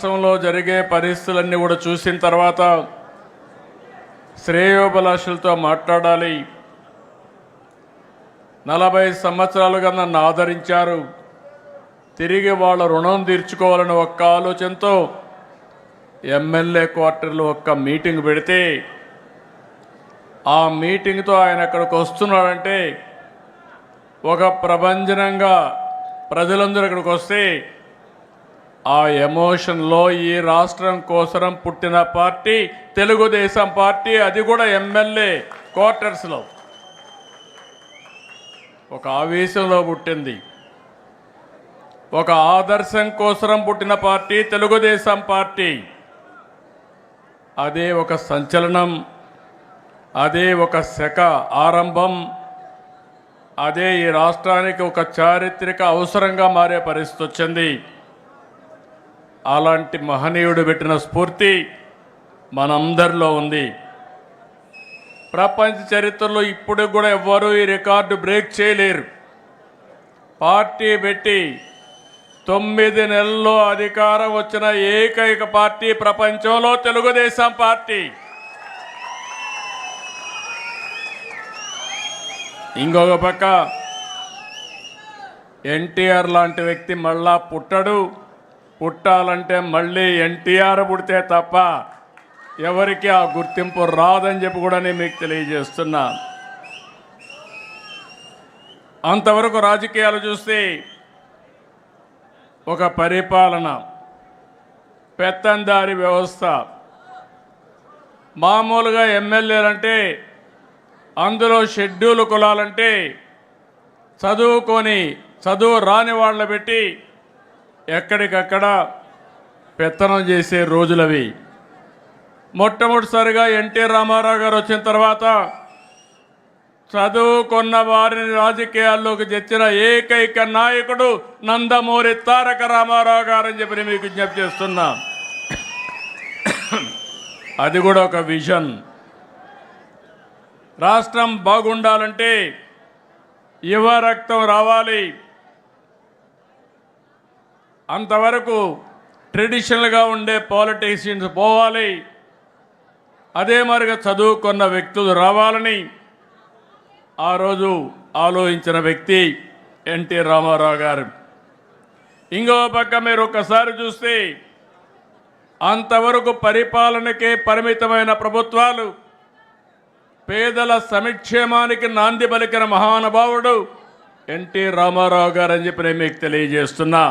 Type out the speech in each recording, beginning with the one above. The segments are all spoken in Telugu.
రాష్ట్రంలో జరిగే పరిస్థితులన్నీ కూడా చూసిన తర్వాత శ్రేయోభిలాషులతో మాట్లాడాలి. 40 సంవత్సరాలుగా నన్ను ఆదరించారు, తిరిగి వాళ్ళ రుణం తీర్చుకోవాలని ఒక్క ఆలోచనతో ఎమ్మెల్యే క్వార్టర్లో ఒక్క మీటింగ్ పెడితే ఆ మీటింగ్తో ఆయన అక్కడికి వస్తున్నాడంటే ఒక ప్రభంజనంగా ప్రజలందరూ ఇక్కడికి వస్తే ఆ ఎమోషన్లో ఈ రాష్ట్రం కోసం పుట్టిన పార్టీ తెలుగుదేశం పార్టీ, అది కూడా ఎమ్మెల్యే క్వార్టర్స్లో ఒక ఆవేశంలో పుట్టింది. ఒక ఆదర్శం కోసం పుట్టిన పార్టీ తెలుగుదేశం పార్టీ. అదే ఒక సంచలనం, అదే ఒక శక ఆరంభం, అదే ఈ రాష్ట్రానికి ఒక చారిత్రక అవసరంగా మారే పరిస్థితి వచ్చింది. అలాంటి మహనీయుడు పెట్టిన స్ఫూర్తి మనందరిలో ఉంది. ప్రపంచ చరిత్రలో ఇప్పుడు కూడా ఎవ్వరూ ఈ రికార్డు బ్రేక్ చేయలేరు. పార్టీ పెట్టి 9 నెలల్లో అధికారం వచ్చిన ఏకైక పార్టీ ప్రపంచంలో తెలుగుదేశం పార్టీ. ఇంకొక పక్క ఎన్టీఆర్ లాంటి వ్యక్తి మళ్ళా పుట్టడు, పుట్టాలంటే మళ్ళీ ఎన్టీఆర్ పుడితే తప్ప ఎవరికి ఆ గుర్తింపు రాదని చెప్పి కూడా నేను మీకు తెలియజేస్తున్నా. అంతవరకు రాజకీయాలు చూస్తే ఒక పరిపాలన, పెత్తందారి వ్యవస్థ. మామూలుగా ఎమ్మెల్యేలంటే అందులో షెడ్యూల్ కులాలంటే చదువు రాని వాళ్ళ పెట్టి ఎక్కడికక్కడ పెత్తనం చేసే రోజులవి. మొట్టమొదటిసారిగా ఎన్టీ రామారావు గారు వచ్చిన తర్వాత చదువుకున్న వారిని రాజకీయాల్లోకి తెచ్చిన ఏకైక నాయకుడు నందమూరి తారక రామారావు గారని చెప్పి మీకు విజ్ఞప్తి చేస్తున్నా. అది కూడా ఒక విజన్. రాష్ట్రం బాగుండాలంటే యువ రక్తం రావాలి. అంతవరకు ట్రెడిషనల్గా ఉండే పాలిటీషియన్స్ పోవాలి, అదే మరిగా చదువుకున్న వ్యక్తులు రావాలని ఆ రోజు ఆలోచించిన వ్యక్తి ఎన్టీ రామారావు గారు. ఇంకో పక్క మీరు ఒక్కసారి చూస్తే అంతవరకు పరిపాలనకే పరిమితమైన ప్రభుత్వాలు పేదల సంక్షేమానికి నాంది పలికిన మహానుభావుడు ఎన్టీ రామారావు గారు అని చెప్పి నేను మీకు తెలియజేస్తున్నా.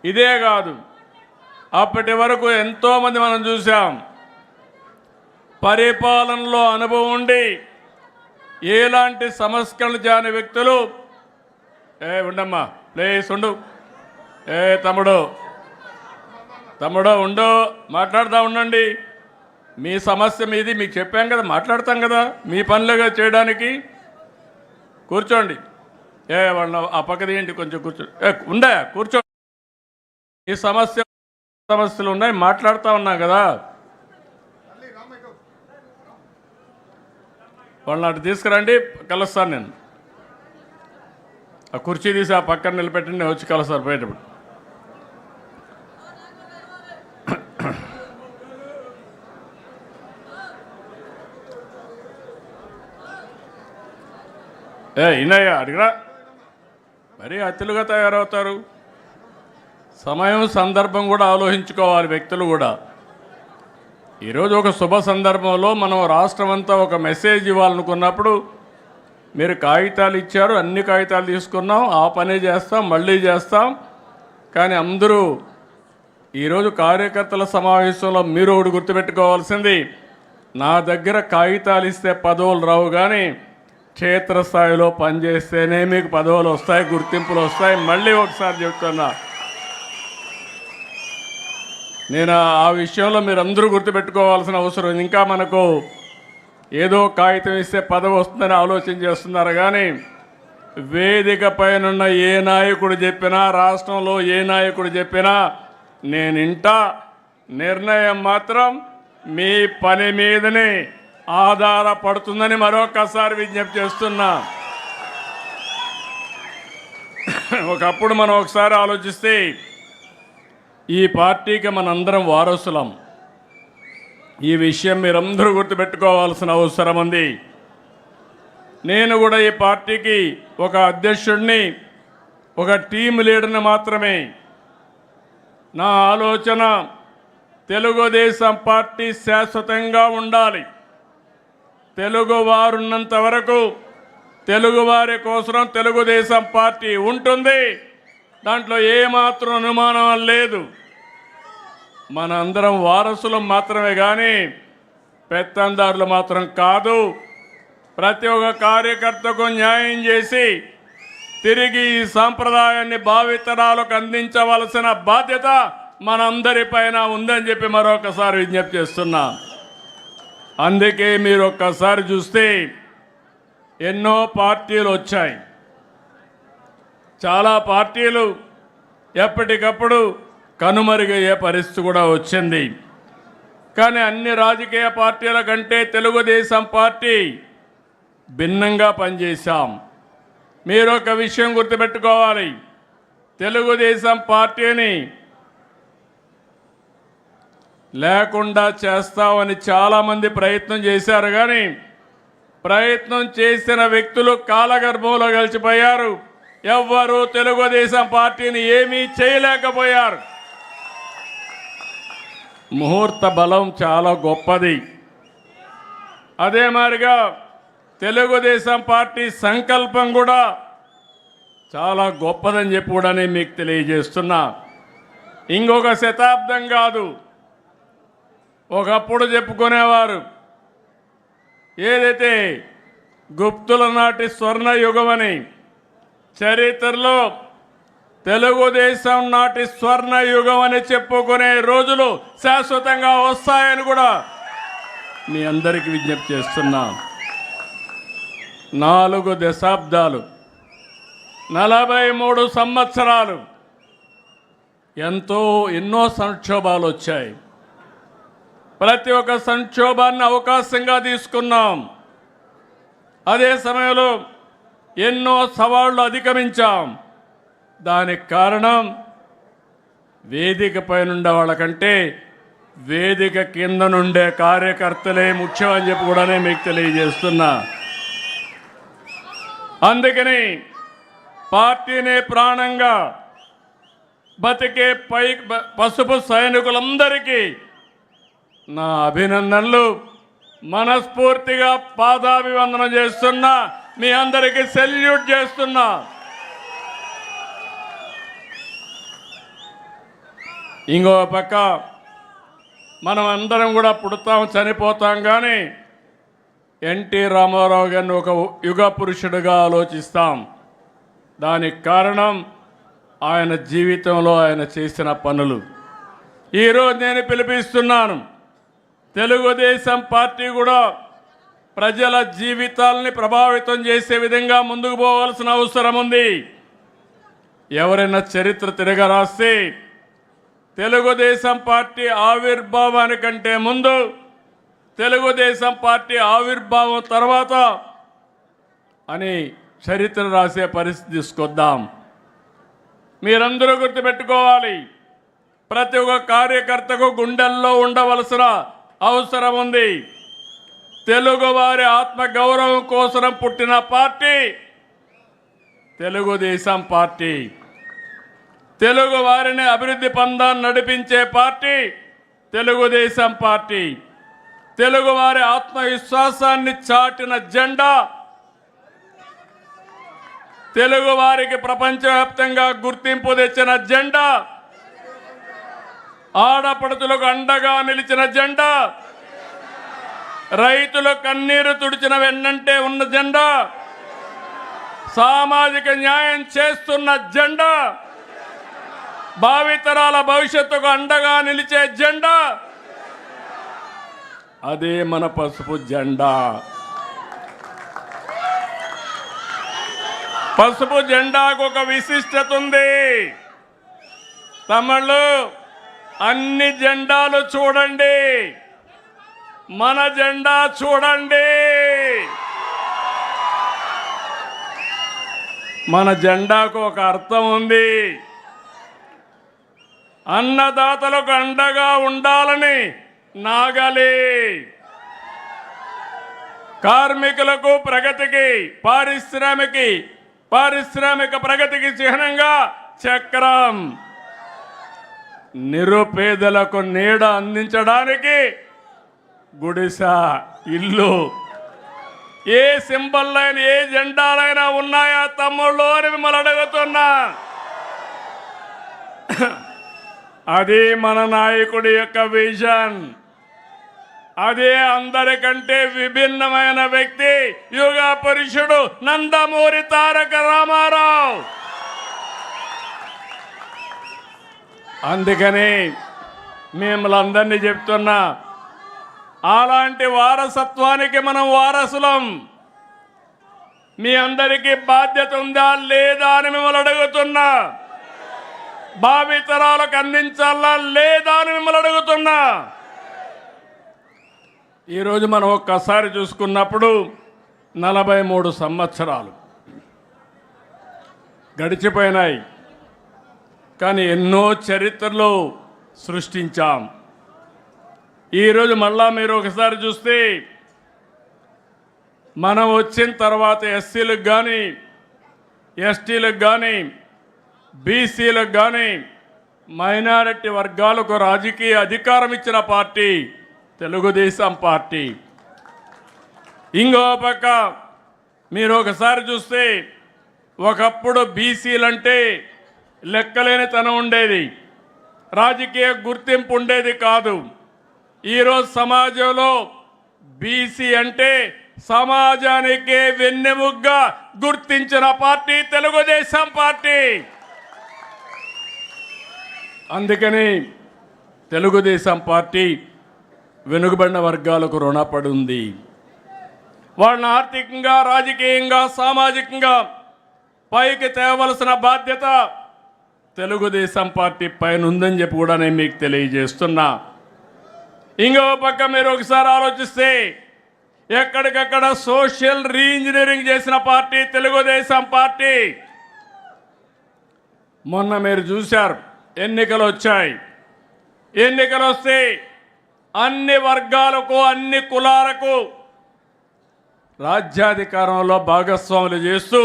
ఇదే కాదు, అప్పటి వరకు ఎంతోమంది మనం చూసాం పరిపాలనలో అనుభవం ఉండి ఎలాంటి సంస్కరణలు చేయని వ్యక్తులు. ఉండమ్మా, ప్లీజ్ ఉండు. తమ్ముడు ఉండు, మాట్లాడుతూ ఉండండి. మీ సమస్య మీది, మీకు చెప్పాం కదా, మాట్లాడతాం కదా, మీ పనులుగా చేయడానికి. కూర్చోండి. వాళ్ళ ఆ పక్కది ఏంటి, కొంచెం కూర్చో. కూర్చోండి. ఈ సమస్యలు ఉన్నాయి, మాట్లాడుతూ ఉన్నాం కదా. వాళ్ళని అటు తీసుకురండి, కలుస్తాను నేను. ఆ కుర్చీ తీసి ఆ పక్కన నిలబెట్టండి, నేను వచ్చి కలుస్తాను పోయేటప్పుడు. ఇన్నయ్య అడిగిరా, మరీ అతిలుగా తయారవుతారు. సమయం సందర్భం కూడా ఆలోచించుకోవాలి వ్యక్తులు కూడా. ఈరోజు ఒక శుభ సందర్భంలో మనం రాష్ట్రం అంతా ఒక మెసేజ్ ఇవ్వాలనుకున్నప్పుడు మీరు కాగితాలు ఇచ్చారు, అన్ని కాగితాలు తీసుకున్నాం, ఆ పనే చేస్తాం, మళ్ళీ చేస్తాం. కానీ అందరూ ఈరోజు కార్యకర్తల సమావేశంలో మీరు ఒకటి గుర్తుపెట్టుకోవాల్సింది, నా దగ్గర కాగితాలు ఇస్తే పదవులు రావు, కానీ క్షేత్రస్థాయిలో పనిచేస్తేనే మీకు పదవులు వస్తాయి, గుర్తింపులు వస్తాయి. మళ్ళీ ఒకసారి చెప్తున్నా, నేను ఆ విషయంలో మీరందరూ గుర్తుపెట్టుకోవాల్సిన అవసరం. ఇంకా మనకు ఏదో కాగితం ఇస్తే పదవి వస్తుందని ఆలోచన చేస్తున్నారు, కానీ వేదిక పైనున్న ఏ నాయకుడు చెప్పినా, రాష్ట్రంలో ఏ నాయకుడు చెప్పినా నేనింటా. నిర్ణయం మాత్రం మీ పని మీదనే ఆధారపడుతుందని మరొకసారి విజ్ఞప్తి చేస్తున్నా. ఒకప్పుడు మనం ఒకసారి ఆలోచిస్తే ఈ పార్టీకి మనందరం వారసులం. ఈ విషయం మీరందరూ గుర్తుపెట్టుకోవాల్సిన అవసరం ఉంది. నేను కూడా ఈ పార్టీకి ఒక అధ్యక్షుడిని, ఒక టీం లీడర్ని మాత్రమే. నా ఆలోచన తెలుగుదేశం పార్టీ శాశ్వతంగా ఉండాలి. తెలుగువారున్నంత వరకు తెలుగువారి కోసం తెలుగుదేశం పార్టీ ఉంటుంది. దాంట్లో ఏమాత్రం అనుమానం లేదు. మన అందరం వారసులం మాత్రమే కానీ పెత్తందారులు మాత్రం కాదు. ప్రతి ఒక్క కార్యకర్తకు న్యాయం చేసి తిరిగి ఈ సాంప్రదాయాన్ని భావితరాలకు అందించవలసిన బాధ్యత మనందరిపైన ఉందని చెప్పి మరొకసారి విజ్ఞప్తి చేస్తున్నా. అందుకే మీరు ఒక్కసారి చూస్తే ఎన్నో పార్టీలు వచ్చాయి. చాలా పార్టీలు ఎప్పటికప్పుడు కనుమరుగయ్యే పరిస్థితి కూడా వచ్చింది. కానీ అన్ని రాజకీయ పార్టీల కంటే తెలుగుదేశం పార్టీ భిన్నంగా పనిచేశాం. మీరు ఒక విషయం గుర్తుపెట్టుకోవాలి. తెలుగుదేశం పార్టీని లేకుండా చేస్తామని చాలామంది ప్రయత్నం చేశారు. కానీ ప్రయత్నం చేసిన వ్యక్తులు కాలగర్భంలో కలిసిపోయారు. ఎవ్వరూ తెలుగుదేశం పార్టీని ఏమీ చేయలేకపోయారు. ముహూర్త బలం చాలా గొప్పది. అదే మాదిరిగా తెలుగుదేశం పార్టీ సంకల్పం కూడా చాలా గొప్పదని చెప్పి కూడా నేను మీకు తెలియజేస్తున్నా. ఇంకొక శతాబ్దం కాదు. ఒకప్పుడు చెప్పుకునేవారు ఏదైతే గుప్తుల నాటి స్వర్ణ యుగమని, చరిత్రలో తెలుగుదేశం నాటి స్వర్ణ యుగం అని చెప్పుకునే రోజులు శాశ్వతంగా వస్తాయని కూడా మీ అందరికీ విజ్ఞప్తి చేస్తున్నా. 4 దశాబ్దాలు 43 సంవత్సరాలు ఎన్నో సంక్షోభాలు వచ్చాయి. ప్రతి ఒక్క సంక్షోభాన్ని అవకాశంగా తీసుకున్నాం. అదే సమయంలో ఎన్నో సవాళ్లు అధిగమించాం. దానికి కారణం వేదిక పైనుండే వాళ్ళకంటే వేదిక కింద నుండే కార్యకర్తలే ముఖ్యం అని చెప్పి కూడా మీకు తెలియజేస్తున్నా. అందుకని పార్టీనే ప్రాణంగా బతికే పసుపు సైనికులందరికీ నా అభినందనలు. మనస్ఫూర్తిగా పాదాభివందనం చేస్తున్నా. మీ అందరికీ సెల్యూట్ చేస్తున్నా. ఇంకో పక్క మనం అందరం కూడా పుడతాం, చనిపోతాం. కానీ ఎన్టీ రామారావు గారిని ఒక యుగ పురుషుడిగా ఆలోచిస్తాం. దానికి కారణం ఆయన జీవితంలో ఆయన చేసిన పనులు. ఈరోజు నేను పిలిపిస్తున్నాను. తెలుగుదేశం పార్టీ కూడా ప్రజల జీవితాలని ప్రభావితం చేసే విధంగా ముందుకు పోవాల్సిన అవసరం ఉంది. ఎవరైనా చరిత్ర తిరగరాస్తే తెలుగుదేశం పార్టీ ఆవిర్భావానికంటే ముందు, తెలుగుదేశం పార్టీ ఆవిర్భావం తర్వాత అని చరిత్ర రాసే పరిస్థితి తీసుకొద్దాం. మీరందరూ గుర్తుపెట్టుకోవాలి. ప్రతి ఒక్క కార్యకర్తకు గుండెల్లో ఉండవలసిన అవసరం ఉంది. తెలుగువారి ఆత్మగౌరవం కోసం పుట్టిన పార్టీ తెలుగుదేశం పార్టీ. తెలుగు వారిని అభివృద్ధి పందాన్ని నడిపించే పార్టీ తెలుగుదేశం పార్టీ. తెలుగువారి ఆత్మవిశ్వాసాన్ని చాటిన జెండా, తెలుగు వారికి ప్రపంచవ్యాప్తంగా గుర్తింపు తెచ్చిన జెండా, ఆడపడుతులకు అండగా నిలిచిన జెండా, రైతుల కన్నీరు తుడిచిన వెన్నంటే ఉన్న జెండా, సామాజిక న్యాయం చేస్తున్న జెండా, భావితరాల భవిష్యత్తుకు అండగా నిలిచే జెండా, అదే మన పసుపు జెండా. పసుపు జెండాకు ఒక విశిష్టత ఉంది. తమిళు అన్ని జెండాలు చూడండి, మన జెండా చూడండి. మన జెండాకు ఒక అర్థం ఉంది. అన్నదాతలకు అండగా ఉండాలని నాగలి, కార్మికులకు ప్రగతికి, పారిశ్రామిక ప్రగతికి చిహ్నంగా చక్రం, నిరుపేదలకు నీడ అందించడానికి గుడిస, ఇల్లు. ఏ సింబల్లైనా ఏ జెండాలైనా ఉన్నాయా తమ్ముళ్ళు అని మిమ్మల్ని అడుగుతున్నా. అది మన నాయకుడి యొక్క విజన్. అదే అందరికంటే విభిన్నమైన వ్యక్తి యుగ పురుషుడు నందమూరి తారక రామారావు. అందుకని మిమ్మల్ని అందరినీ చెప్తున్నా, అలాంటి వారసత్వానికి మనం వారసులం. మీ అందరికీ బాధ్యత ఉందా లేదా అని మిమ్మల్ని అడుగుతున్నా. భావితరాలకు అందించాలా లేదా అని మిమ్మల్ని అడుగుతున్నా. ఈరోజు మనం ఒక్కసారి చూసుకున్నప్పుడు 43 సంవత్సరాలు గడిచిపోయినాయి, కానీ ఎన్నో చరిత్రలు సృష్టించాం. ఈరోజు మళ్ళా మీరు ఒకసారి చూస్తే మనం వచ్చిన తర్వాత ఎస్సీలకు కానీ, ఎస్టీలకు కానీ, బీసీలకు కానీ, మైనారిటీ వర్గాలకు రాజకీయ అధికారం ఇచ్చిన పార్టీ తెలుగుదేశం పార్టీ. ఇంకో పక్క మీరు ఒకసారి చూస్తే ఒకప్పుడు బీసీలంటే లెక్కలేనితనం ఉండేది, రాజకీయ గుర్తింపు ఉండేది కాదు. ఈరోజు సమాజంలో బీసీ అంటే సమాజానికి వెన్నెముగ్గా గుర్తించిన పార్టీ తెలుగుదేశం పార్టీ. అందుకని తెలుగుదేశం పార్టీ వెనుకబడిన వర్గాలకు రుణపడి ఉంది. వాళ్ళని ఆర్థికంగా, రాజకీయంగా, సామాజికంగా పైకి తేవలసిన బాధ్యత తెలుగుదేశం పార్టీ పైన ఉందని చెప్పి కూడా నేను మీకు తెలియజేస్తున్నా. ఇంకో పక్క మీరు ఒకసారి ఆలోచిస్తే ఎక్కడికక్కడ సోషల్ రీఇంజనీరింగ్ చేసిన పార్టీ తెలుగుదేశం పార్టీ. మొన్న మీరు చూశారు, ఎన్నికలు వచ్చాయి. ఎన్నికలు వస్తే అన్ని వర్గాలకు, అన్ని కులాలకు రాజ్యాధికారంలో భాగస్వాములు చేస్తూ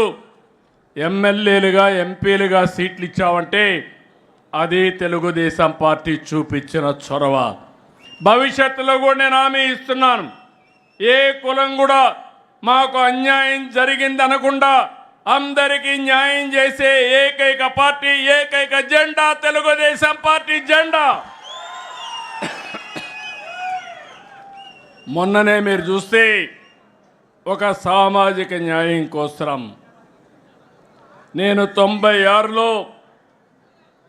ఎమ్మెల్యేలుగా, ఎంపీలుగా సీట్లు ఇచ్చామంటే అది తెలుగుదేశం పార్టీ చూపించిన చొరవ. భవిష్యత్తులో కూడా నేను హామీ ఇస్తున్నాను, ఏ కులం కూడా మాకు అన్యాయం జరిగింది అనకుండా అందరికీ న్యాయం చేసే ఏకైక పార్టీ, ఏకైక జెండా తెలుగుదేశం పార్టీ జెండా. మొన్ననే మీరు చూస్తే ఒక సామాజిక న్యాయం కోసం నేను 96లో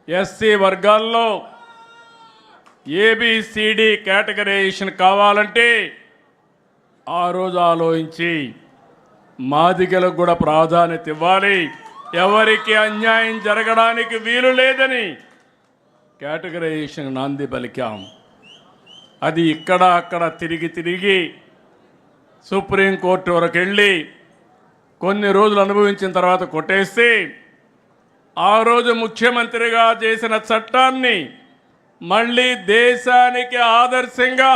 ఎస్సీ వర్గాల్లో ఏబిసిడి కేటగరైజేషన్ కావాలంటే ఆ రోజు ఆలోచించి మాదిగలకు కూడా ప్రాధాన్యత ఇవ్వాలి, ఎవరికి అన్యాయం జరగడానికి వీలు లేదని కేటగరైజేషన్ నాంది పలికాం. అది ఇక్కడ అక్కడ తిరిగి సుప్రీంకోర్టు వరకు వెళ్ళి కొన్ని రోజులు అనుభవించిన తర్వాత కొట్టేస్తే ఆ రోజు ముఖ్యమంత్రిగా చేసిన చట్టాన్ని మళ్ళీ దేశానికి ఆదర్శంగా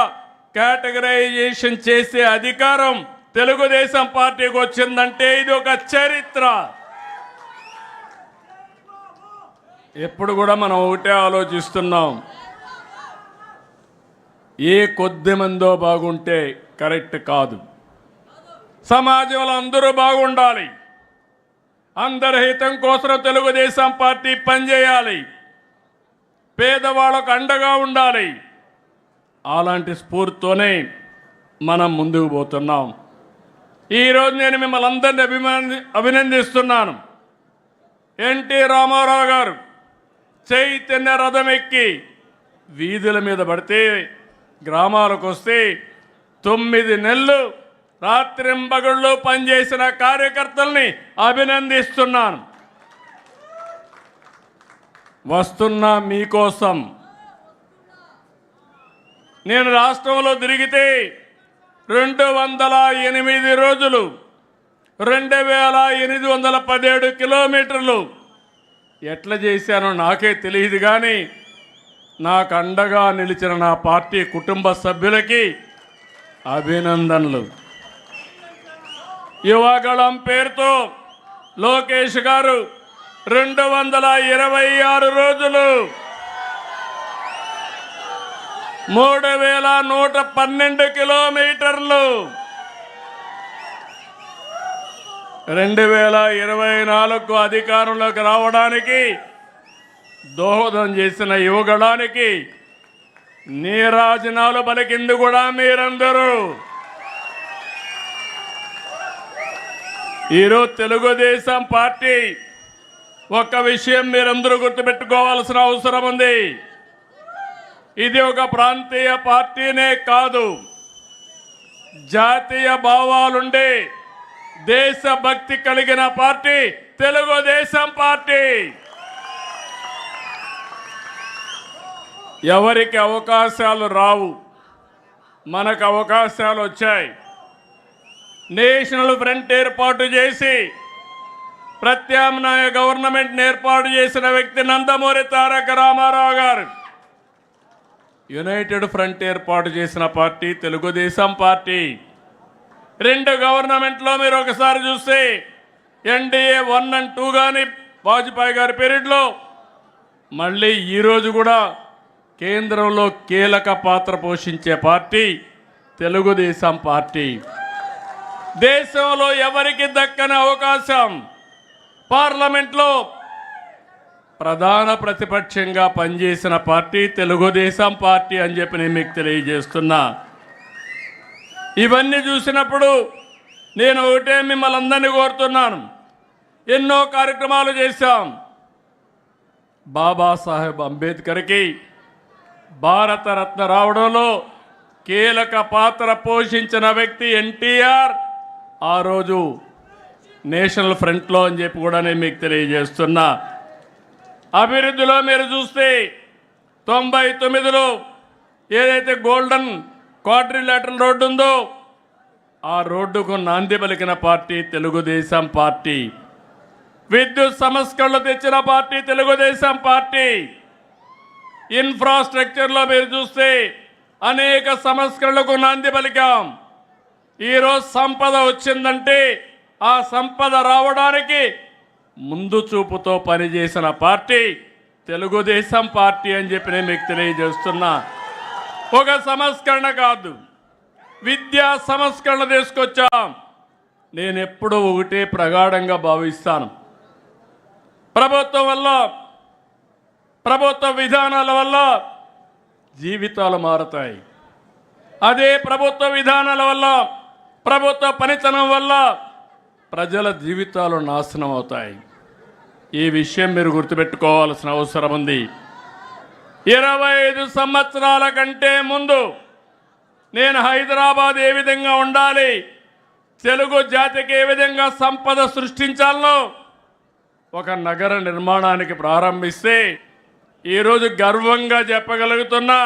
కేటగరైజేషన్ చేసే అధికారం తెలుగుదేశం పార్టీకి వచ్చిందంటే ఇది ఒక చరిత్ర. ఎప్పుడు కూడా మనం ఒకటే ఆలోచిస్తున్నాం, ఏ కొద్ది మందో బాగుంటే కరెక్ట్ కాదు. సమాజంలో అందరూ బాగుండాలి, అందరి హితం కోసం తెలుగుదేశం పార్టీ పనిచేయాలి, పేదవాళ్ళకు అండగా ఉండాలి. అలాంటి స్ఫూర్తితోనే మనం ముందుకు పోతున్నాం. ఈరోజు నేను మిమ్మల్ని అందరినీ అభినందిస్తున్నాను. ఎన్టీ రామారావు గారు చైతన్య రథం ఎక్కి వీధుల మీద పడితే గ్రామాలకు వస్తే 9 నెలలు రాత్రింబగళ్ళు పనిచేసిన కార్యకర్తల్ని అభినందిస్తున్నాను. వస్తున్నా మీకోసం. నేను రాష్ట్రంలో తిరిగితే 208 రోజులు 2817 కిలోమీటర్లు ఎట్లా చేశానో నాకే తెలియదు, కానీ నాకు అండగా నిలిచిన నా పార్టీ కుటుంబ సభ్యులకి అభినందనలు. యువగళం పేరుతో లోకేష్ గారు 226 రోజులు 3112 కిలోమీటర్లు 2024 అధికారంలోకి రావడానికి దోహదం చేసిన యువగళానికి నీరాజనాలు పలికింది కూడా మీరందరూ. ఈరోజు తెలుగుదేశం పార్టీ ఒక విషయం మీరందరూ గుర్తుపెట్టుకోవాల్సిన అవసరం ఉంది. ఇది ఒక ప్రాంతీయ పార్టీనే కాదు, జాతీయ భావాలుండే దేశభక్తి కలిగిన పార్టీ తెలుగుదేశం పార్టీ. ఎవరికి అవకాశాలు రావు, మనకు అవకాశాలు వచ్చాయి. నేషనల్ ఫ్రంట్ ఏర్పాటు చేసి ప్రత్యామ్నాయ గవర్నమెంట్ ఏర్పాటు చేసిన వ్యక్తి నందమూరి తారక రామారావు గారు. యునైటెడ్ ఫ్రంట్ ఏర్పాటు చేసిన పార్టీ తెలుగుదేశం పార్టీ. 2 గవర్నమెంట్లో మీరు ఒకసారి చూస్తే ఎన్డీఏ 1 and 2 కానీ వాజ్పేయి గారి పీరియడ్లో, మళ్ళీ ఈరోజు కూడా కేంద్రంలో కీలక పాత్ర పోషించే పార్టీ తెలుగుదేశం పార్టీ. దేశంలో ఎవరికి దక్కని అవకాశం పార్లమెంట్లో ప్రధాన ప్రతిపక్షంగా పనిచేసిన పార్టీ తెలుగుదేశం పార్టీ అని చెప్పి నేను మీకు తెలియజేస్తున్నా. ఇవన్నీ చూసినప్పుడు నేను ఒకటే మిమ్మల్ని అందరినీ కోరుతున్నాను. ఎన్నో కార్యక్రమాలు చేశాం. బాబాసాహెబ్ అంబేద్కర్కి భారతరత్న రావడంలో కీలక పాత్ర పోషించిన వ్యక్తి ఎన్టీఆర్. ఆ రోజు నేషనల్ ఫ్రంట్లో అని చెప్పి కూడా నేను మీకు తెలియజేస్తున్నా. అభివృద్ధిలో మీరు చూస్తే 99లో ఏదైతే గోల్డెన్ క్వాడ్రిలేటరల్ రోడ్డు ఉందో ఆ రోడ్డుకు నాంది పలికిన పార్టీ తెలుగుదేశం పార్టీ. విద్యుత్ సంస్కరణలు తెచ్చిన పార్టీ తెలుగుదేశం పార్టీ. ఇన్ఫ్రాస్ట్రక్చర్లో మీరు చూస్తే అనేక సంస్కరణలకు నాంది పలికాం. ఈరోజు సంపద వచ్చిందంటే ఆ సంపద రావడానికి ముందు చూపుతో పనిచేసిన పార్టీ తెలుగుదేశం పార్టీ అని చెప్పి నేను మీకు తెలియజేస్తున్నా. ఒక సంస్కరణ కాదు, విద్యా సంస్కరణ తీసుకొచ్చాం. నేను ఎప్పుడూ ఒకటే ప్రగాఢంగా భావిస్తాను. ప్రభుత్వం వల్ల, ప్రభుత్వ విధానాల వల్ల జీవితాలు మారతాయి. అదే ప్రభుత్వ విధానాల వల్ల, ప్రభుత్వ పనితనం వల్ల ప్రజల జీవితాలు నాశనం అవుతాయి. ఈ విషయం మీరు గుర్తుపెట్టుకోవాల్సిన అవసరం ఉంది. 25 సంవత్సరాల కంటే ముందు నేను హైదరాబాద్ ఏ విధంగా ఉండాలి, తెలుగు జాతికి ఏ విధంగా సంపద సృష్టించాలనో ఒక నగర నిర్మాణానికి ప్రారంభిస్తే ఈరోజు గర్వంగా చెప్పగలుగుతున్నా.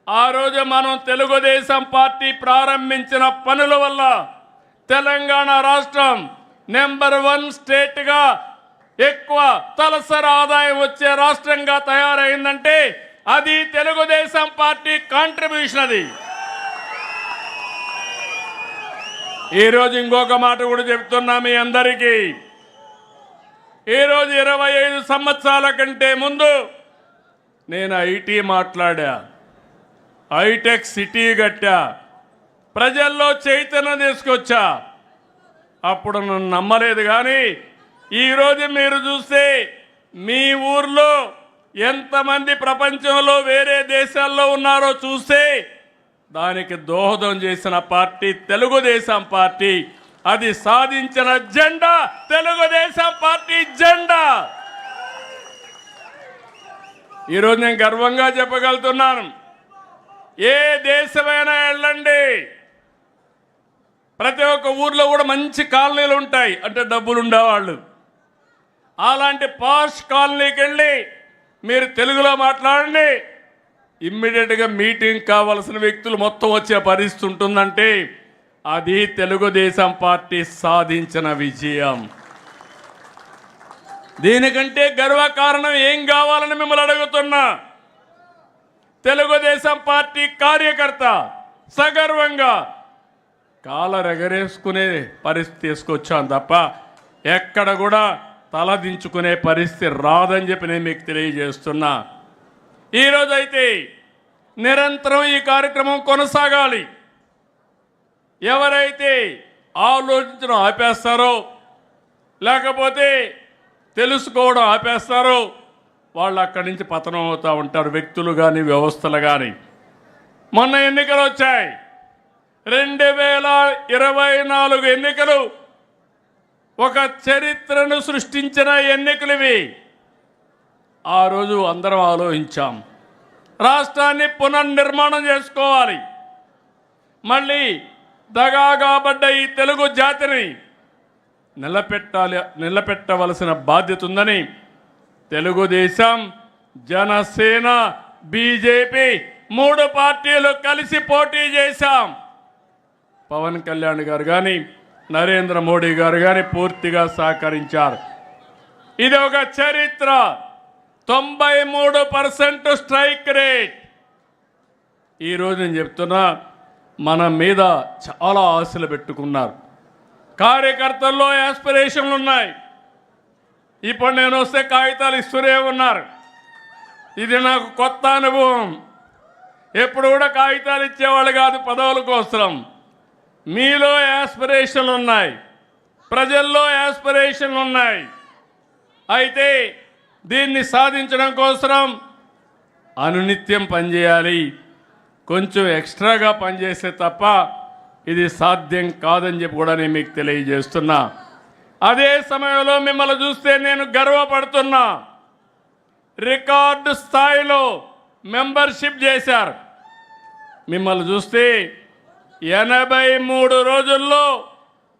ఆ రోజు మనం తెలుగుదేశం పార్టీ ప్రారంభించిన పనుల వల్ల తెలంగాణ రాష్ట్రం నెంబర్ 1 స్టేట్గా ఎక్కువ తలసరి ఆదాయం వచ్చే రాష్ట్రంగా తయారైందంటే అది తెలుగుదేశం పార్టీ కాంట్రిబ్యూషన్. అది ఈరోజు ఇంకొక మాట కూడా చెప్తున్నా మీ అందరికీ. ఈరోజు 25 సంవత్సరాల కంటే ముందు నేను ఐటీ మాట్లాడా, హైటెక్ సిటీ కట్టా, ప్రజల్లో చైతన్యం తీసుకొచ్చా. అప్పుడు నన్ను నమ్మలేదు. కానీ ఈరోజు మీరు చూస్తే మీ ఊర్లో ఎంతమంది ప్రపంచంలో వేరే దేశాల్లో ఉన్నారో చూస్తే దానికి దోహదం చేసిన పార్టీ తెలుగుదేశం పార్టీ. అది సాధించిన జెండా తెలుగుదేశం పార్టీ జెండా. ఈరోజు నేను గర్వంగా చెప్పగలుగుతున్నాను. ఏ దేశమైనా వెళ్ళండి, ప్రతి ఒక్క ఊర్లో కూడా మంచి కాలనీలు ఉంటాయి, అంటే డబ్బులు ఉండేవాళ్ళు. అలాంటి పాష్ కాలనీకి వెళ్ళి మీరు తెలుగులో మాట్లాడండి, ఇమ్మీడియట్గా మీటింగ్ కావాల్సిన వ్యక్తులు మొత్తం వచ్చే పరిస్థితి ఉంటుందంటే అది తెలుగుదేశం పార్టీ సాధించిన విజయం. దీనికంటే గర్వకారణం ఏం కావాలని మిమ్మల్ని అడుగుతున్నా. తెలుగుదేశం పార్టీ కార్యకర్త సగర్వంగా కాలరెగరేసుకునే పరిస్థితి తీసుకొచ్చాను తప్ప ఎక్కడ కూడా తలదించుకునే పరిస్థితి రాదని చెప్పి నేను మీకు తెలియజేస్తున్నా. ఈరోజైతే నిరంతరం ఈ కార్యక్రమం కొనసాగాలి. ఎవరైతే ఆలోచించడం ఆపేస్తారో లేకపోతే తెలుసుకోవడం ఆపేస్తారో వాళ్ళు అక్కడి నుంచి పతనం అవుతూ ఉంటారు, వ్యక్తులు కానీ వ్యవస్థలు కానీ. మొన్న ఎన్నికలు వచ్చాయి, 2024 ఎన్నికలు ఒక చరిత్రను సృష్టించిన ఎన్నికలు ఇవి. ఆ రోజు అందరం ఆలోచించాం, రాష్ట్రాన్ని పునర్నిర్మాణం చేసుకోవాలి, మళ్ళీ దగాగాబడ్డ ఈ తెలుగు జాతిని నిలబెట్టవలసిన బాధ్యత ఉందని తెలుగుదేశం, జనసేన, బీజేపీ 3 పార్టీలు కలిసి పోటీ చేశాం. పవన్ కళ్యాణ్ గారు కానీ నరేంద్ర మోడీ గారు కానీ పూర్తిగా సహకరించారు. ఇది ఒక చరిత్ర. 93% స్ట్రైక్ రేట్. ఈరోజు నేను చెప్తున్నా, మన మీద చాలా ఆశలు పెట్టుకున్నారు. కార్యకర్తల్లో యాస్పిరేషన్లు ఉన్నాయి. ఇప్పుడు నేను వస్తే కాగితాలు ఇస్తూనే ఉన్నారు. ఇది నాకు కొత్త అనుభవం. ఎప్పుడు కూడా కాగితాలు ఇచ్చేవాళ్ళు కాదు పదవుల కోసం. మీలో యాస్పిరేషన్లు ఉన్నాయి, ప్రజల్లో యాస్పిరేషన్లు ఉన్నాయి. అయితే దీన్ని సాధించడం కోసం అనునిత్యం పనిచేయాలి. కొంచెం ఎక్స్ట్రాగా పనిచేస్తే తప్ప ఇది సాధ్యం కాదని చెప్పి కూడా నేను మీకు తెలియజేస్తున్నా. అదే సమయంలో మిమ్మల్ని చూస్తే నేను గర్వపడుతున్నా. రికార్డు స్థాయిలో మెంబర్షిప్ చేశారు. మిమ్మల్ని చూస్తే 83 రోజుల్లో 1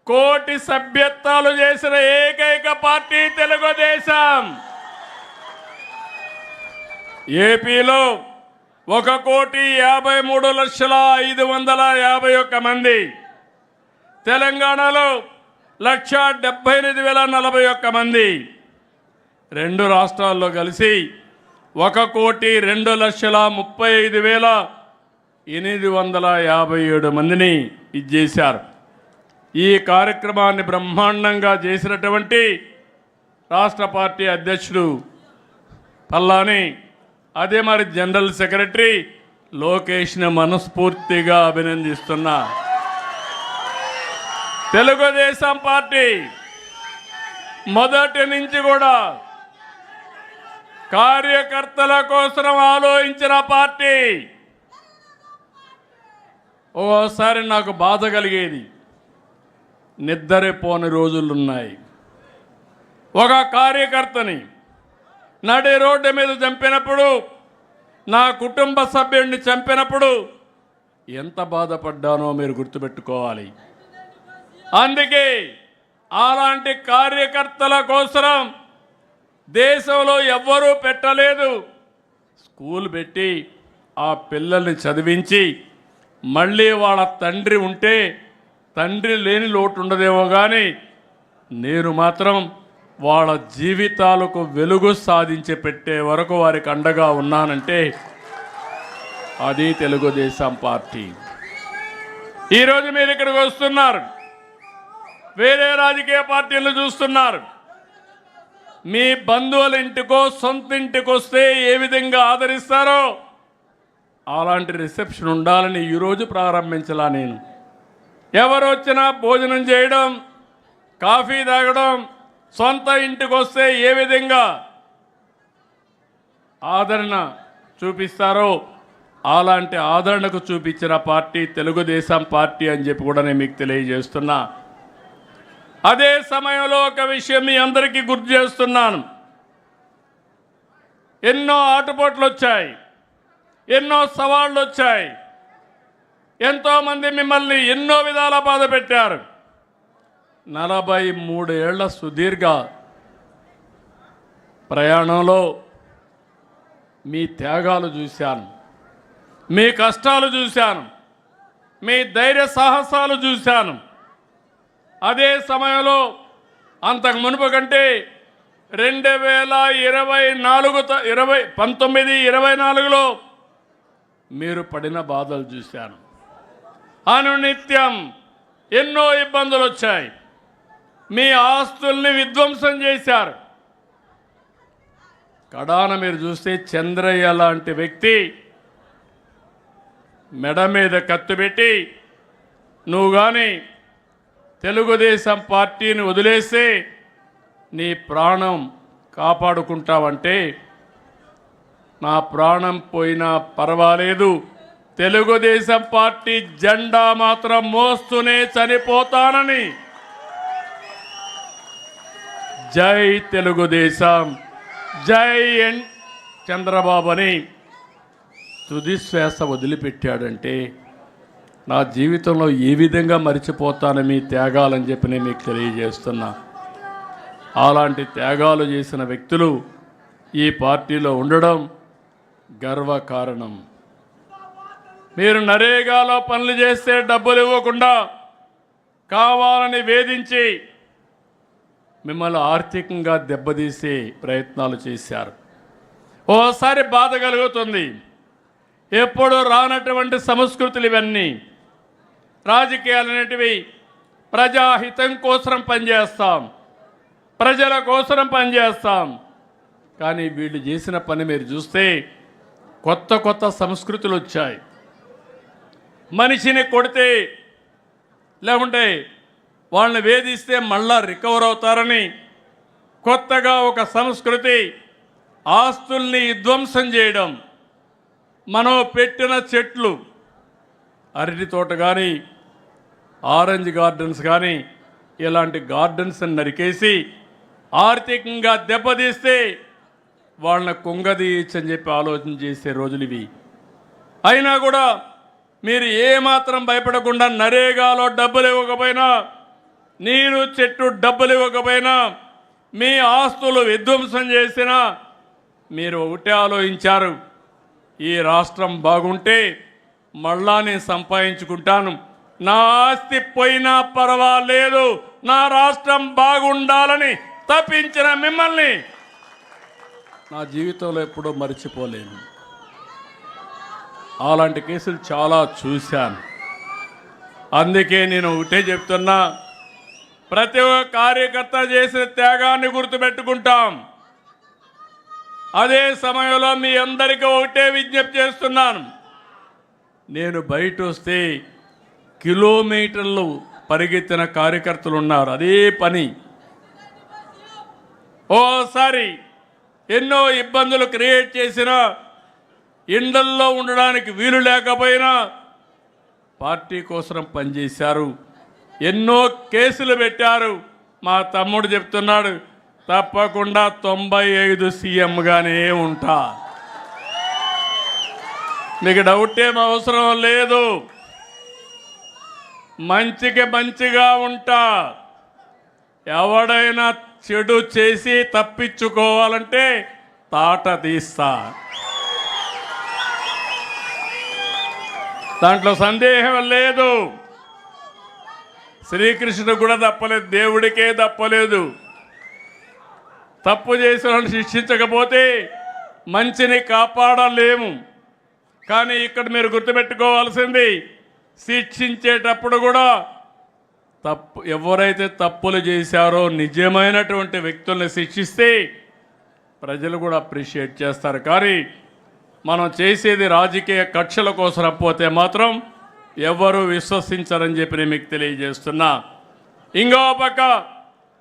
కోటి సభ్యత్వాలు చేసిన ఏకైక పార్టీ తెలుగుదేశం. ఏపీలో 1,53,551 మంది, తెలంగాణలో 1,78,041 మంది, 2 రాష్ట్రాల్లో కలిసి 1,32,35,857 మందిని ఇచ్చేశారు. ఈ కార్యక్రమాన్ని బ్రహ్మాండంగా చేసినటువంటి రాష్ట్ర పార్టీ అధ్యక్షుడు పల్లాని, అదే మరి జనరల్ సెక్రటరీ లోకేష్ని మనస్ఫూర్తిగా అభినందిస్తున్నా. తెలుగుదేశం పార్టీ మొదటి నుంచి కూడా కార్యకర్తల కోసం ఆలోచించిన పార్టీ. ఓసారి నాకు బాధ కలిగేది, నిద్రపోని రోజులున్నాయి. ఒక కార్యకర్తని నడి రోడ్డు మీద చంపినప్పుడు, నా కుటుంబ సభ్యుడిని చంపినప్పుడు ఎంత బాధపడ్డానో మీరు గుర్తుపెట్టుకోవాలి. అందుకే అలాంటి కార్యకర్తల కోసం దేశంలో ఎవ్వరూ పెట్టలేదు. స్కూల్ పెట్టి ఆ పిల్లల్ని చదివించి మళ్ళీ వాళ్ళ తండ్రి ఉంటే తండ్రి లేని లోటు ఉండదేమో కానీ నేను మాత్రం వాళ్ళ జీవితాలకు వెలుగు సాధించి పెట్టే వరకు వారికి అండగా ఉన్నానంటే అది తెలుగుదేశం పార్టీ. ఈరోజు మీరు ఇక్కడికి వస్తున్నారు, వేరే రాజకీయ పార్టీలు చూస్తున్నారు. మీ బంధువుల ఇంటికో సొంత ఇంటికి వస్తే ఏ విధంగా ఆదరిస్తారో అలాంటి రిసెప్షన్ ఉండాలని ఈరోజు ప్రారంభించలా. నేను ఎవరు వచ్చినా భోజనం చేయడం, కాఫీ తాగడం, సొంత ఇంటికి వస్తే ఏ విధంగా ఆదరణ చూపిస్తారో అలాంటి ఆదరణకు చూపించిన పార్టీ తెలుగుదేశం పార్టీ అని చెప్పి కూడా నేను మీకు తెలియజేస్తున్నా. అదే సమయంలో ఒక విషయం మీ అందరికీ గుర్తు చేస్తున్నాను. ఎన్నో ఆటుపోట్లు వచ్చాయి, ఎన్నో సవాళ్ళు వచ్చాయి, ఎంతోమంది మిమ్మల్ని ఎన్నో విధాల బాధ పెట్టారు. 43 ఏళ్ల సుదీర్ఘ ప్రయాణంలో మీ త్యాగాలు చూశాను, మీ కష్టాలు చూశాను, మీ ధైర్య సాహసాలు చూశాను. అదే సమయంలో అంతకు మునుపు కంటే 2019-24లో మీరు పడిన బాధలు చూశాను. అనునిత్యం ఎన్నో ఇబ్బందులు వచ్చాయి. మీ ఆస్తుల్ని విధ్వంసం చేశారు. కడాన మీరు చూస్తే చంద్రయ్య లాంటి వ్యక్తి మెడ మీద కత్తి పెట్టి నువ్వు కానీ తెలుగుదేశం పార్టీని వదిలేస్తే నీ ప్రాణం కాపాడుకుంటావంటే నా ప్రాణం పోయినా పర్వాలేదు, తెలుగుదేశం పార్టీ జెండా మాత్రం మోస్తూనే చనిపోతానని జై తెలుగుదేశం, జై చంద్రబాబు అని తుది శ్వాస వదిలిపెట్టాడంటే నా జీవితంలో ఏ విధంగా మర్చిపోతాను మీ త్యాగాలని చెప్పి నేను మీకు తెలియజేస్తున్నా. అలాంటి త్యాగాలు చేసిన వ్యక్తులు ఈ పార్టీలో ఉండడం గర్వకారణం. మీరు నరేగాలో పనులు చేస్తే డబ్బులు ఇవ్వకుండా కావాలని వేధించి మిమ్మల్ని ఆర్థికంగా దెబ్బతీసే ప్రయత్నాలు చేశారు. ఓసారి బాధ కలుగుతుంది. ఎప్పుడు రానటువంటి సంస్కృతులు ఇవన్నీ. రాజకీయాలు అనేటివి ప్రజాహితం కోసం పనిచేస్తాం, ప్రజల కోసం పనిచేస్తాం. కానీ వీళ్ళు చేసిన పని మీరు చూస్తే కొత్త కొత్త సంస్కృతులు వచ్చాయి. మనిషిని కొడితే లేకుంటే వాళ్ళని వేధిస్తే మళ్ళా రికవర్ అవుతారని కొత్తగా ఒక సంస్కృతి. ఆస్తుల్ని విధ్వంసం చేయడం. మనం పెట్టిన చెట్లు, అరటి తోట కానీ ఆరెంజ్ గార్డెన్స్ కానీ ఇలాంటి గార్డెన్స్ నరికేసి ఆర్థికంగా దెబ్బతీస్తే వాళ్ళని కుంగదీయచ్చని చెప్పి ఆలోచన చేసే రోజులు ఇవి. అయినా కూడా మీరు ఏమాత్రం భయపడకుండా నరేగాలో డబ్బులు ఇవ్వకపోయినా, నేను చెట్టు డబ్బులు ఇవ్వకపోయినా, మీ ఆస్తులు విధ్వంసం చేసినా మీరు ఒకటే ఆలోచించారు, ఈ రాష్ట్రం బాగుంటే మళ్ళా నేను సంపాదించుకుంటాను, నా ఆస్తి పోయినా పర్వాలేదు, నా రాష్ట్రం బాగుండాలని తప్పించిన మిమ్మల్ని నా జీవితంలో ఎప్పుడూ మర్చిపోలేను. అలాంటి కేసులు చాలా చూశాను. అందుకే నేను ఒకటే చెప్తున్నా, ప్రతి ఒక్క కార్యకర్త చేసిన త్యాగాన్ని గుర్తుపెట్టుకుంటాం. అదే సమయంలో మీ అందరికీ ఒకటే విజ్ఞప్తి చేస్తున్నాను. నేను బయట వస్తే కిలోమీటర్లు పరిగెత్తిన కార్యకర్తలు ఉన్నారు. అదే పని. ఓసారి ఎన్నో ఇబ్బందులు క్రియేట్ చేసినా, ఇండ్లల్లో ఉండడానికి వీలు లేకపోయినా పార్టీ కోసం పనిచేశారు. ఎన్నో కేసులు పెట్టారు. మా తమ్ముడు చెప్తున్నాడు, తప్పకుండా 95 సీఎంగానే ఉంటా. మీకు డౌట్ ఏం అవసరం లేదు. మంచికి మంచిగా ఉంటా. ఎవడైనా చెడు చేసి తప్పించుకోవాలంటే తాట తీస్తా. దాంట్లో సందేహం లేదు. శ్రీకృష్ణుడు కూడా తప్పలేదు, దేవుడికే తప్పలేదు. తప్పు చేసిన వాళ్ళని శిక్షించకపోతే మంచిని కాపాడలేము. కానీ ఇక్కడ మీరు గుర్తుపెట్టుకోవాల్సింది, శిక్షించేటప్పుడు కూడా ఎవరైతే తప్పులు చేశారో నిజమైనటువంటి వ్యక్తుల్ని శిక్షిస్తే ప్రజలు కూడా అప్రిషియేట్ చేస్తారు. కానీ మనం చేసేది రాజకీయ కక్షల కోసం పోతే మాత్రం ఎవరు విశ్వసించరని చెప్పి నేను మీకు తెలియజేస్తున్నా. ఇంకో పక్క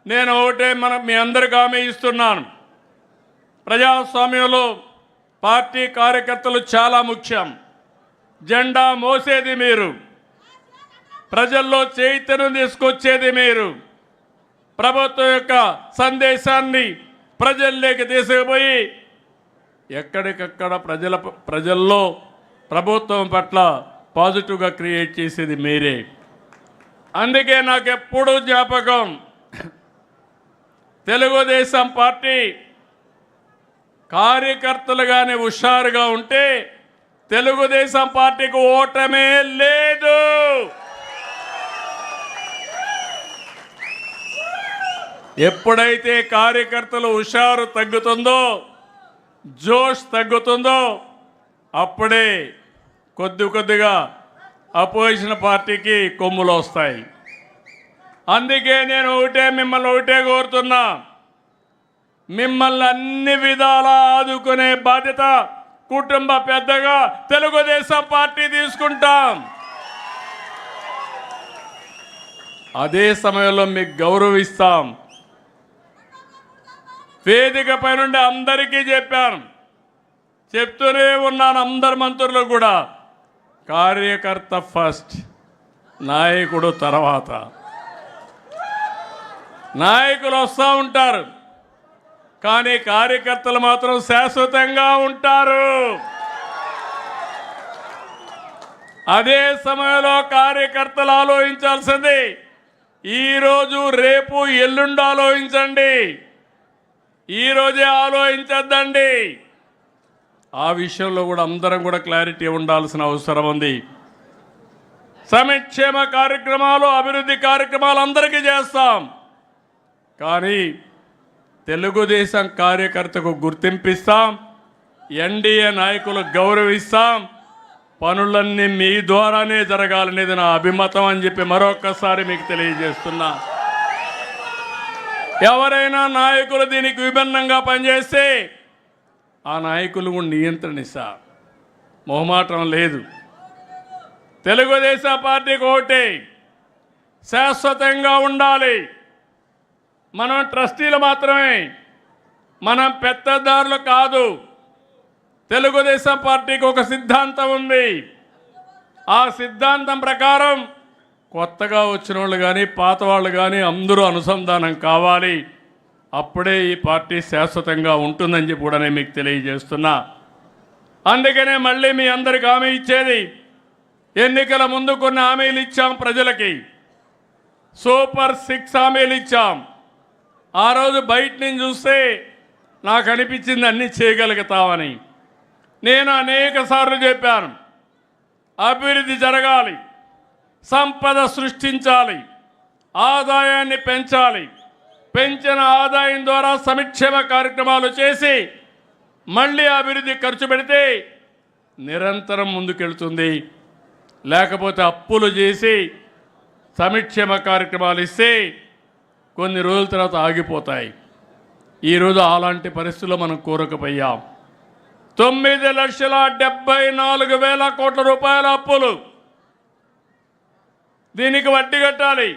నేను ఒకటే మీ అందరికీ హామీ ఇస్తున్నాను. ప్రజాస్వామ్యంలో పార్టీ కార్యకర్తలు చాలా ముఖ్యం. జెండా మోసేది మీరు, ప్రజల్లో చైతన్యం తీసుకొచ్చేది మీరు, ప్రభుత్వం యొక్క సందేశాన్ని ప్రజల్లోకి తీసుకుపోయి ఎక్కడికక్కడ ప్రజల్లో ప్రభుత్వం పట్ల పాజిటివ్గా క్రియేట్ చేసేది మీరే. అందుకే నాకు ఎప్పుడూ జ్ఞాపకం, తెలుగుదేశం పార్టీ కార్యకర్తలుగానే హుషారుగా ఉంటే తెలుగుదేశం పార్టీకి ఓటమే లేదు. ఎప్పుడైతే కార్యకర్తలు హుషారు తగ్గుతుందో, జోష్ తగ్గుతుందో, అప్పుడే కొద్దిగా అపోజిషన్ పార్టీకి కొమ్ములు వస్తాయి. అందుకే నేను మిమ్మల్ని ఒకటే కోరుతున్నా, మిమ్మల్ని అన్ని విధాలా ఆదుకునే బాధ్యత కుటుంబ పెద్దగా తెలుగుదేశం పార్టీ తీసుకుంటాం. అదే సమయంలో మీకు గౌరవిస్తాం. వేదికపై నుండి అందరికీ చెప్పాను, చెప్తూనే ఉన్నాను అందరు మంత్రులు కూడా, కార్యకర్త ఫస్ట్, నాయకుడు తర్వాత. నాయకులు వస్తూ ఉంటారు, కానీ కార్యకర్తలు మాత్రం శాశ్వతంగా ఉంటారు. అదే సమయంలో కార్యకర్తలు ఆలోచించాల్సింది ఈరోజు రేపు ఎల్లుండి ఆలోచించండి, ఈరోజే ఆలోచించద్దండి. ఆ విషయంలో కూడా అందరం కూడా క్లారిటీ ఉండాల్సిన అవసరం ఉంది. సంక్షేమ కార్యక్రమాలు, అభివృద్ధి కార్యక్రమాలు అందరికీ చేస్తాం, కానీ తెలుగుదేశం కార్యకర్తకు గుర్తింపిస్తాం, ఎన్డీఏ నాయకులు గౌరవిస్తాం, పనులన్నీ మీ ద్వారానే జరగాలనేది నా అభిమతం అని చెప్పి మరొక్కసారి మీకు తెలియజేస్తున్నా. ఎవరైనా నాయకులు దీనికి విభిన్నంగా పనిచేస్తే ఆ నాయకులు నియంత్రణిస్తా, మొహమాటం లేదు. తెలుగుదేశం పార్టీకి ఒకటి శాశ్వతంగా ఉండాలి. మనం ట్రస్టీలు మాత్రమే, మనం పెత్తదారులు కాదు. తెలుగుదేశం పార్టీకి ఒక సిద్ధాంతం ఉంది. ఆ సిద్ధాంతం ప్రకారం కొత్తగా వచ్చిన వాళ్ళు కానీ పాత వాళ్ళు కానీ అందరూ అనుసంధానం కావాలి. అప్పుడే ఈ పార్టీ శాశ్వతంగా ఉంటుందని చెప్పి కూడా నేను మీకు తెలియజేస్తున్నా. అందుకనే మళ్ళీ మీ అందరికి హామీ ఇచ్చేది, ఎన్నికల ముందు కొన్ని హామీలు ఇచ్చాం ప్రజలకి, సూపర్ 6 హామీలు ఇచ్చాం. ఆ రోజు బయట నుంచి చూస్తే నాకు అనిపించింది అన్నీ చేయగలుగుతామని. నేను అనేక సార్లు చెప్పాను, అభివృద్ధి జరగాలి, సంపద సృష్టించాలి, ఆదాయాన్ని పెంచాలి, పెంచిన ఆదాయం ద్వారా సంక్షేమ కార్యక్రమాలు చేసి మళ్ళీ అభివృద్ధి ఖర్చు పెడితే నిరంతరం ముందుకెళ్తుంది. లేకపోతే అప్పులు చేసి సంక్షేమ కార్యక్రమాలు ఇస్తే కొన్ని రోజుల తర్వాత ఆగిపోతాయి. ఈరోజు అలాంటి పరిస్థితుల్లో మనం కోరకపోయాం. 9,74,000 కోట్ల రూపాయల అప్పులు, దీనికి వడ్డీ కట్టాలి.